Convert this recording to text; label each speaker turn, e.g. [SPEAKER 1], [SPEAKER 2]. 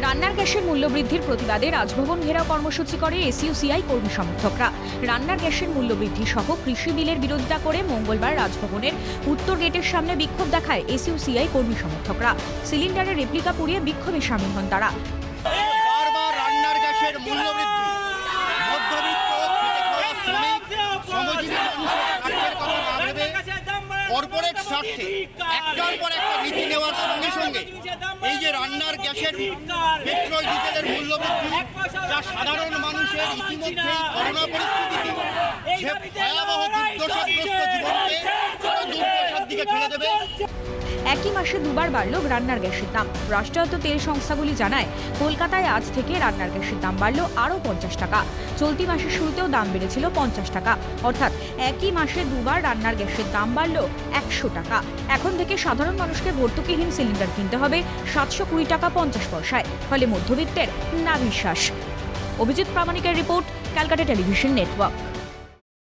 [SPEAKER 1] রান্নার গ্যাসের মূল্যবৃদ্ধির প্রতিবাদে রাজভবন ঘেরাও কর্মসূচি করে এসইউসিআই কর্মী সমর্থকরা। রান্নার গ্যাসের মূল্যবৃদ্ধি সহ কৃষি বিলের বিরোধিতা করে মঙ্গলবার রাজভবনের উত্তর গেটের সামনে বিক্ষোভ দেখায় এসইউসিআই কর্মী সমর্থকরা। সিলিন্ডারের রেপ্লিকা পুড়িয়ে বিক্ষোভে সামিল হন তারা।
[SPEAKER 2] বারবার রান্নার গ্যাসের মূল্যবৃদ্ধি, মধ্যবিত্ত খেটে খাওয়া শ্রমিক, শ্রমজীবী মানুষের স্বার্থের কথা না ভেবে কর্পোরেট স্বার্থে একটার পর একটা নীতি নেওয়ার সঙ্গে সঙ্গে এই যে রান্নার গ্যাসের, পেট্রোল ডিজেলের মূল্যবৃদ্ধি, যা সাধারণ মানুষের ইতিমধ্যেই করোনা পরিস্থিতিতে যে ভয়াবহ দুর্দশাগ্রস্ত জীবনকে আরো দুর্দশার দিকে ঠেলে দেবে।
[SPEAKER 1] একই মাসে দুবার বাড়ল রান্নার গ্যাসের দাম। রাষ্ট্রায়ত্ত তেল সংস্থাগুলি জানায়, কলকাতায় আজ থেকে রান্নার গ্যাসের দাম বাড়ল আরও 50 টাকা। চলতি মাসের শুরুতেও দাম বেড়েছিল 50 টাকা, অর্থাৎ একই মাসে দুবার রান্নার গ্যাসের দাম বাড়ল 100 টাকা। এখন থেকে সাধারণ মানুষকে ভর্তুকিহীন সিলিন্ডার কিনতে হবে 720 টাকা 50 পয়সায়, ফলে মধ্যবিত্তের নাভিশ্বাস। অভিজিৎ প্রামাণিকের রিপোর্ট, ক্যালকাটা টেলিভিশন নেটওয়ার্ক।